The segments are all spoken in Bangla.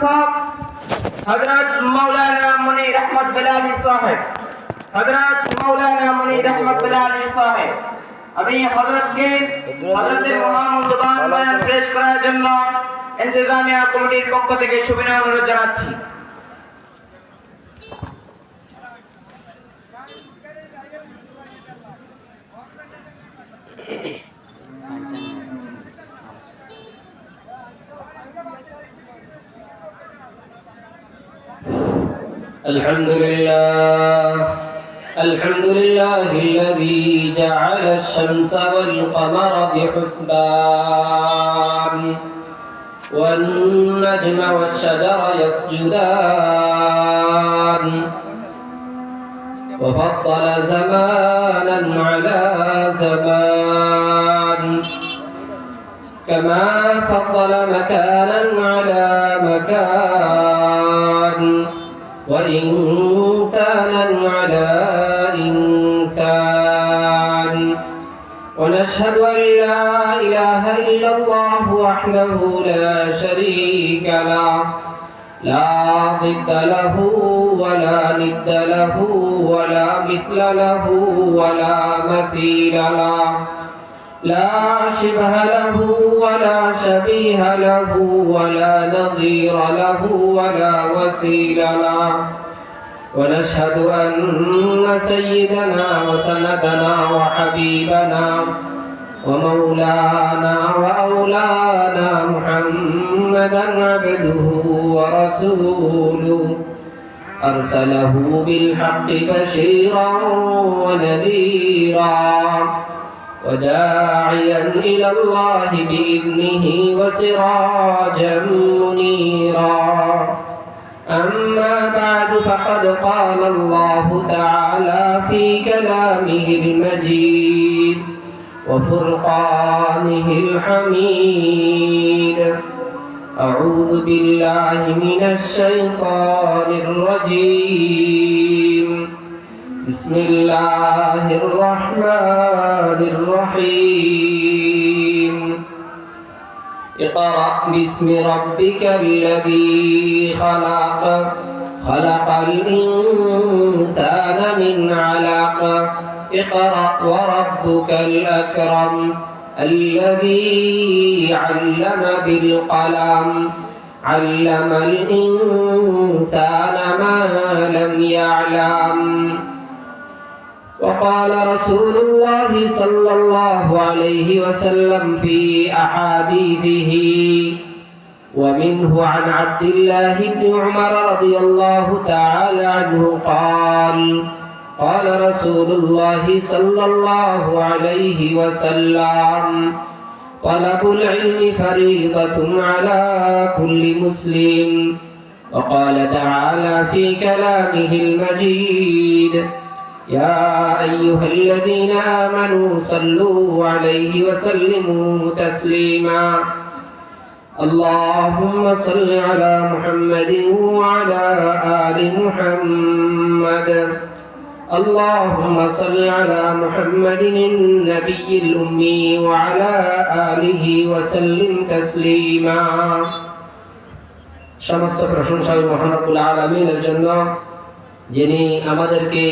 শিক্ষক হযরত মাওলানা মুনির আহমদ বেলালী সাহেব, হযরত মাওলানা মুনির আহমদ বেলালী সাহেব, আমি হযরতের মহামূল্যবান বয়ান পেশ করার জন্য ইন্তেজামিয়া কমিটির পক্ষ থেকে শুভেচ্ছা অনুরোধ জানাচ্ছি। الحمد لله الذي جعل الشمس والقمر بحسبان والنجم والشجر يسجدان وفضل زمانا على زمان كما فضل مكانا على مكان وإنسانا على إنسان ونشهد أن لا إله إلا الله وحده لا شريك له لا ضد له ولا ند له ولا مثل له ولا مثيل له لا شبه له ولا شبيه له ولا نظير له ولا وسيل له ونشهد أن سيدنا وسندنا وحبيبنا ومولانا وأولانا محمدا عبده ورسوله أرسله بالحق بشيرا ونذيرا وداعيا إلى الله بإذنه وسراجا منيرا أما بعد فقد قال الله تعالى في كلامه المجيد وفرقانه الحميد أعوذ بالله من الشيطان الرجيم بسم الله الرحمن الرحيم اقرأ باسم ربك الذي خلق خلق الإنسان من علق اقرأ وربك الأكرم الذي علم بالقلم علم الإنسان ما لم يعلم وقال رسول الله صلى الله عليه وسلم في أحاديثه ومنه عن عبد الله بن عمر رضي الله تعالى عنه قال قال رسول الله صلى الله عليه وسلم طلب العلم فريضة على كل مسلم وقال تعالى في كلامه المجيد يا أيها الذين آمنوا صلوا عليه وسلموا تسليما اللهم صل على محمد وعلى آل محمد اللهم صل على محمد النبي الأمي وعلى آله وسلم تسليما সমস্ত প্রশংসা মহান রব্বুল আলামিনের জন্য, যিনি আমাদেরকে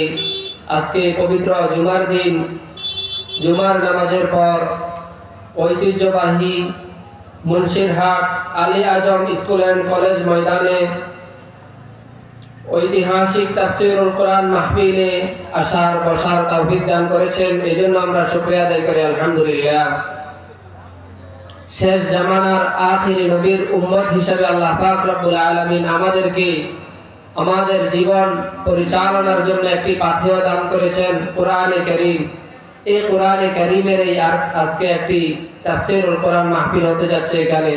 আজকে পবিত্র জুমার দিন জুমার নামাজের পর ঐতিহ্যবাহী মুন্সিরহাট আলী আজম স্কুল অ্যান্ড কলেজ ময়দানে ঐতিহাসিক তাফসীরুল কোরআন মাহফিলে আসার বসার তৌফিক দান করেছেন। এজন্য আমরা শুকরিয়া আদায় করি আলহামদুলিল্লাহ। শেষ জামানার আখিরি নবীর উম্মত হিসেবে আল্লাহ পাক রব্বুল আলামিন আমাদেরকে আমাদের জীবন পরিচালনার জন্য একটি পাথেয় দান করেছেন, কোরআনে কারীম। এই কোরআনে কারীমের এই আজকে একটি তাফসীরুল কোরআন মাহফিল হতে যাচ্ছে এখানে।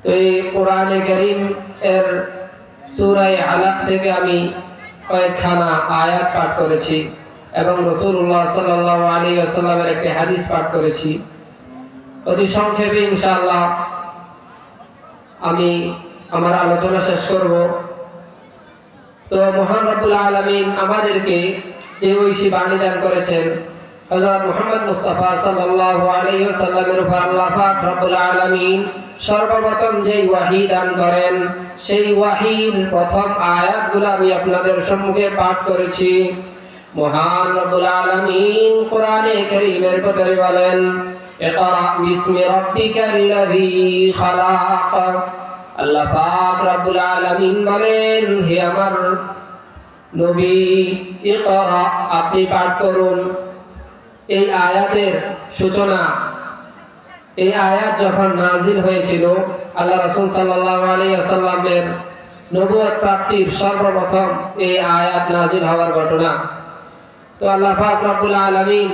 তো এই কোরআনে কারীম এর সূরা আলাক থেকে আমি কয়েকখানা আয়াত পাঠ করেছি এবং রাসূলুল্লাহ সাল্লাল্লাহু আলাইহি ওয়াসাল্লামের একটি হাদিস পাঠ করেছি। অতি সংক্ষেপে ইনশাআল্লাহ আমি আমার আলোচনা শেষ করব। তো মহান রব্বুল আলামিন আমাদেরকে যে ঐশী বাণী দান করেছেন, হযরত মুহাম্মদ মুস্তাফা সাল্লাল্লাহু আলাইহি ওয়াসাল্লামের উপর আল্লাহ পাক রব্বুল আলামিন সর্বপ্রথম যেই ওয়াহী দান করেন সেই ওয়াহীর প্রথম আয়াতগুলো আমি আপনাদের সম্মুখে পাঠ করেছি। মহান রব্বুল আলামিন কোরআনে কারীমের ভিতরে বলেন, ইকরা বিসমি রাব্বিকাল্লাযী খালাক। আল্লাহ পাক রব্বুল আলামিন বলেন, হে আমার নবী, ইকরা, আপনি পাঠ করুন। এই আয়াতের সূচনা, এই আয়াত যখন নাজিল হয়েছিল আল্লাহ রাসূল সাল্লাল্লাহু আলাইহি ওয়াসাল্লামের নবুয়ত প্রাপ্তির সর্বপ্রথম এই আয়াত নাজিল হওয়ার ঘটনা। তো আল্লাহ পাক রব্বুল আলামিন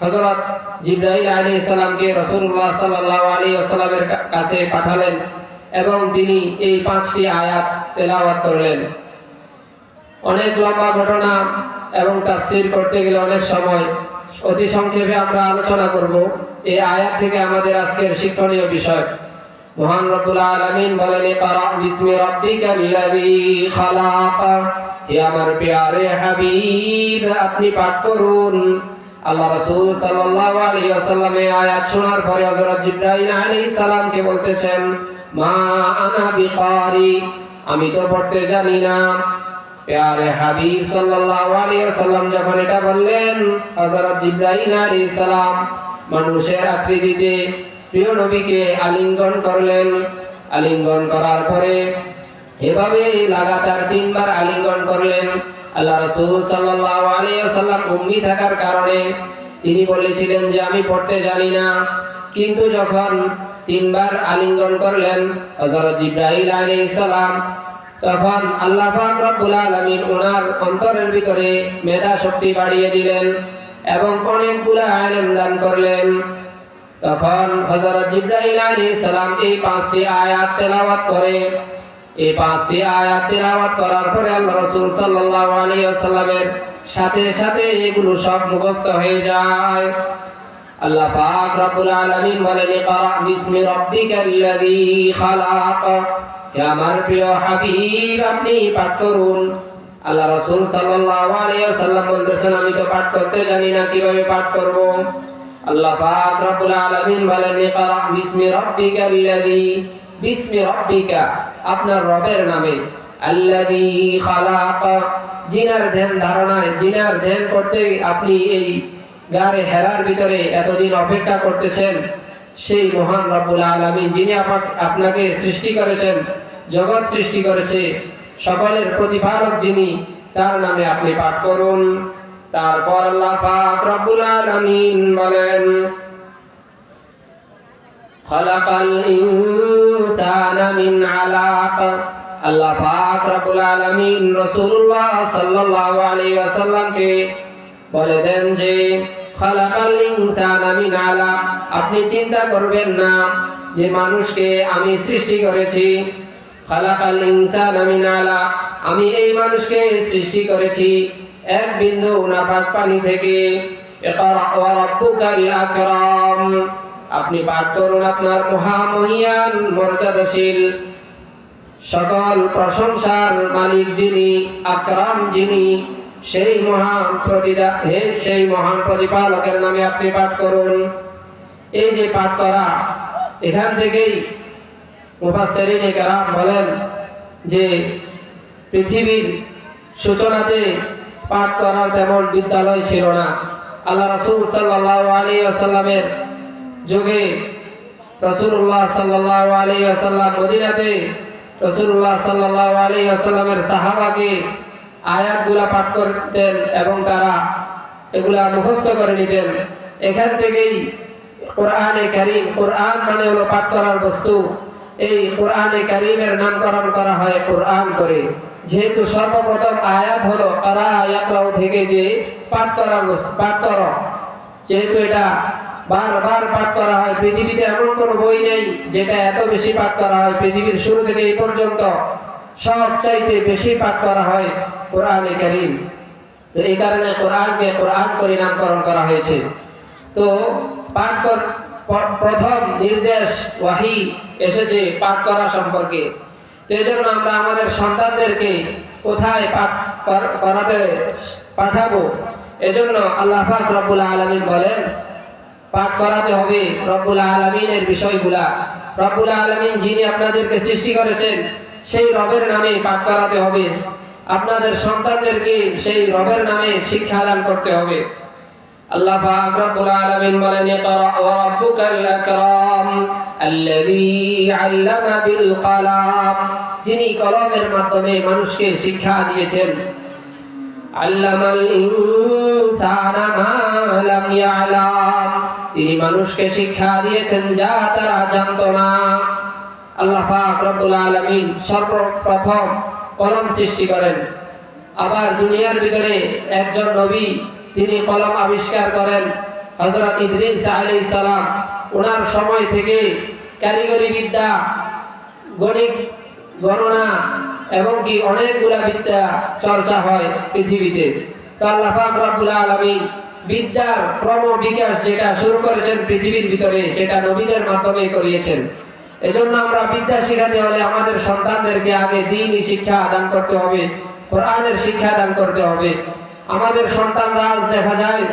হযরত জিবরাইল আলাইহিস সালামকে রাসূলুল্লাহ সাল্লাল্লাহু আলাইহি ওয়াসাল্লামের কাছে পাঠালেন এবং তিনি এই 5টি আয়াত তেলাওয়াত করলেন। অনেক লম্বা ঘটনা এবং তাফসীর করতে গেলে অনেক সময়, অতি সংক্ষেপে আমরা আলোচনা করব এই আয়াত থেকে আমাদের আজকের শিক্ষণীয় বিষয়। মহান রব্বুল আলামিন বলেন, ইকরা বিসমি রাব্বিকাল্লাযী খালাক। হে আমার প্যারে হাবিব, আপনি পাঠ করুন। আল্লাহ রাসূল সাল্লাল্লাহু আলাইহি ওয়াসাল্লাম এই আয়াত শোনার পরে হযরত জিবরাইল আলাইহিস সালামকে বলতেছেন, মা আনা বিকারি, আমি তো পড়তে জানি না। প্যারে হাবিব সাল্লাল্লাহু আলাইহি ওয়াসাল্লাম যখন এটা বললেন, হযরত জিবরাইল আলাইহিস সালাম মানুষের আকৃতিতে প্রিয় নবীকে আলিঙ্গন করলেন। আলিঙ্গন করার পরে এভাবে লাগাতার 3 বার আলিঙ্গন করলেন। আল্লাহ রাসূল সাল্লাল্লাহু আলাইহি ওয়াসাল্লাম উম্মি থাকার কারণে তিনি বলেছিলেন যে আমি পড়তে জানি না, কিন্তু যখন 3 বার আলিঙ্গন করলেন হযরত জিবরাইল আলাইহিস সালাম, তখন আল্লাহ পাক রব্বুল আলামিন ওনার অন্তরের ভিতরে মেধা শক্তি বাড়িয়ে দিলেন এবং অনেকগুলো ইলম দান করলেন। তখন হযরত জিবরাইল আলাইহিস সালাম এই 5টি আয়াত তেলাওয়াত করে। এই 5টি আয়াত তেলাওয়াত করার পরে আল্লাহ রাসূল সাল্লাল্লাহু আলাইহি ওয়াসাল্লামের সাথে সাথে এগুলো সব মুখস্থ হয়ে যায়। আল্লাহ পাক রব্বুল আলামিন বলেন, ইকরা বিসমি রাব্বিকাল্লাযী খালাক। হে আমার প্রিয় হাবিব, আপনি পাঠ করুন। আল্লাহ রাসূল সাল্লাল্লাহু আলাইহি ওয়াসাল্লাম বলতেছেন, আমি তো পাঠ করতে জানি না, কিভাবে পাঠ করব? আল্লাহ পাক রব্বুল আলামিন বলেন, ইকরা বিসমি রাব্বিকাল্লাযী, বিসমি রাব্বিকা, আপনার রবের নামে, আল্লাযী খালাক, জিনার ধ্যান ধারণায়, জিনার ধ্যান করতে আপনি এই গারে হেরার ভিতরে এতদিন অপেক্ষা করতেছেন, সেই মহান রব্বুল আলামিন যিনি আপনাকে সৃষ্টি করেছেন, জগৎ সৃষ্টি করেছে, সকলের প্রতিপালক যিনি, তার নামে আপনি পাঠ করুন। তারপর আল্লাহ পাক রব্বুল আলামিন বলেন, খালাকাল ইনসানা মিন আলাক। আল্লাহ পাক রব্বুল আলামিন রাসূলুল্লাহ সাল্লাল্লাহু আলাইহি ওয়াসাল্লামকে বলে দেন যে খালাকাল ইনসানা মিন আলাক, আপনি চিন্তা করবেন না যে মানুষকে আমি সৃষ্টি করেছি। খালাকাল ইনসানা মিন আলাক, আমি এই মানুষকে সৃষ্টি করেছি এক বিন্দু নাপাক পানি থেকে। ইকরা ওয়া রাব্বুকাল আকরাম, আপনি পাঠ করুন আপনার মহামহিয়ান মর্যাদাশীল, সকল প্রশংসার মালিক যিনি, আকরাম যিনি, সেই মহান প্রতিপালকের নামে আপনি পাঠ করুন। এই যে পাঠ করা, এখান থেকেই মুফাসসিরিনে কেরাম বলেন যে পৃথিবীর সূচনাতে পাঠ করার তেমন বিদ্যালয় ছিল না। আল্লাহ রাসূল সাল্লাল্লাহু আলাইহি ওয়াসাল্লামের যুগে রাসূলুল্লাহ সাল্লাল্লাহু আলাইহি ওয়াসাল্লাম মদিনাতে রাসূলুল্লাহ সাল্লাল্লাহু আলাইহি ওয়াসাল্লামের সাহাবাকে আয়াতগুলা পাঠ করতেন এবং তারা এগুলা মুখস্থ করে নিতেন। এখান থেকেই কোরআনে কারীম, কোরআন মানে হলো পাঠ করার বস্তু, এই কোরআনে কারীমের নামকরণ করা হয় কোরআন করে। যেহেতু সর্বপ্রথম আয়াত হলো ক্বারা ইয়াকরাউ থেকে যে পাঠ করার বস্তু, পাঠ করো, যেহেতু এটা বারবার পাঠ করা হয়, পৃথিবীতে এমন কোনো বই নেই যেটা এত বেশি পাঠ করা হয়। পৃথিবীর শুরু থেকে এই পর্যন্ত সবচাইতে বেশি পাঠ করা হয় কোরআনে কারীম। তো এই কারণে কোরআনকে কোরআন করে নামকরণ করা হয়েছে। তো পাঠ প্রথম নির্দেশ ওয়াহী এসেছে পাঠ করা সম্পর্কে। তো এই জন্য আমরা আমাদের সন্তানদেরকে কোথায় পাঠ করাতে পাঠাবো, এজন্য আল্লাহ পাক রব্বুল আলামিন বলেন পাঠ করাতে হবে রব্বুল আলামিনের বিষয়গুলা। রব্বুল আলামিন যিনি আপনাদেরকে সৃষ্টি করেছেন সেই রবের নামে পাঠ করাতে হবে। আপনাদের সন্তানদেরকে সেই রবের নামে শিক্ষা দান করতে হবে। আল্লাহ পাক রব্বুল আলামিন বলেন ইকরা ওয়া রাব্বুকাল আকরাম আল্লাযী আল্লামা বিল কলাম, যিনি কলমের মাধ্যমে মানুষকে শিক্ষা দিয়েছেন। আল্লামাল ইনসানা মা লাম ইয়ালাম, তিনি মানুষকে শিক্ষা দিয়েছেন যা তারা জানতো না। আল্লাহ পাক রব্বুল আলামিন সর্বপ্রথম কলম সৃষ্টি করেন। আবার দুনিয়ার ভিতরে একজন নবী তিনি কলম আবিষ্কার করেন। হযরত ইদ্রিস আলাইহিস সালাম, ওনার সময় থেকে কারিগরি বিদ্যা, গণিত, গণনা এবং কি অনেকগুলা বিদ্যা চর্চা হয় পৃথিবীতে। তো আল্লাহ পাক রব্বুল আলামিন বিদ্যার ক্রম বিকাশ যেটা শুরু করেছেন পৃথিবীর ভিতরে, সেটা নবীদের মাধ্যমে করিয়েছেন। এজন্য আমরা বিদ্যা শেখাতে হলে আমাদের সন্তানদেরকে আগে দ্বীনি শিক্ষা দান করতে হবে, কোরআনের শিক্ষা দান করতে হবে। আমাদের সন্তানরা আজ দেখা যায়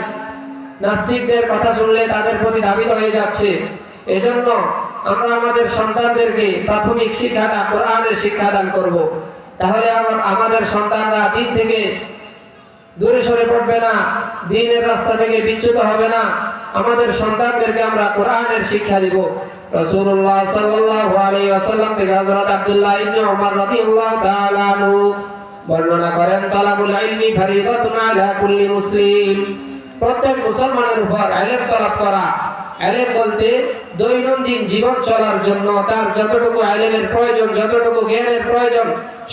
নাস্তিকদের কথা শুনলে তাদের প্রতি ধাবিত হয়ে যাচ্ছে। এজন্য আমরা আমাদের সন্তানদেরকে প্রাথমিক শিক্ষাটা কোরআনের শিক্ষা দান করব। তাহলে আমাদের সন্তানরা দিন থেকে দূরে সরে পড়বে না, দ্বীনের রাস্তা থেকে বিচ্যুত হবে না। আমাদের সন্তানদেরকে আমরা কোরআনের শিক্ষা দিব। রাসূলুল্লাহ সাল্লাল্লাহু আলাইহি ওয়াসাল্লাম থেকে হযরত আব্দুল্লাহ ইবনে ওমর রাদিয়াল্লাহু তাআলা আনহু বর্ণনা করেন, তালাবুল ইলমি ফরিদাতুন আলা কুল্লি মুসলিম, প্রত্যেক মুসলমানের উপর ইলম তলব করা। ইলম বলতে দৈনন্দিন জীবন চলার জন্য তার যতটুকু ইলমের প্রয়োজন, যতটুকু জ্ঞানের প্রয়োজন,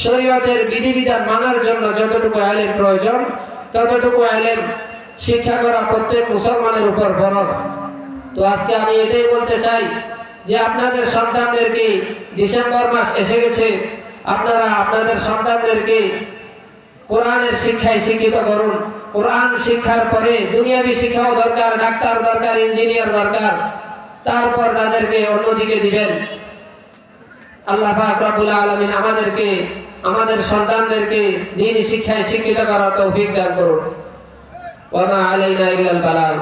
শরীয়তের বিধিবিধান মানার জন্য যতটুকু ইলম প্রয়োজন, ততটুকু ইলম শিক্ষা করা প্রত্যেক মুসলমানের উপর ফরজ। তো আজকে আমি এটাই বলতে চাই যে আপনাদের সন্তানদেরকে, ডিসেম্বর মাস এসে গেছে, আপনারা আপনাদের সন্তানদেরকে কোরআনের শিক্ষায় শিক্ষিত করুন। কোরআন শিক্ষার পরে দুনিয়াবি শিক্ষাও দরকার, ডাক্তার দরকার, ইঞ্জিনিয়ার দরকার, তারপর তাদেরকে অন্যদিকে দিবেন। আল্লাহ পাক রব্বুল আলামিন আমাদেরকে, আমাদের সন্তানদেরকে দ্বীনি শিক্ষায় শিক্ষিত করার তৌফিক দান করুন। ওয়া মা আলাইনা ইল্লাল বালাগ।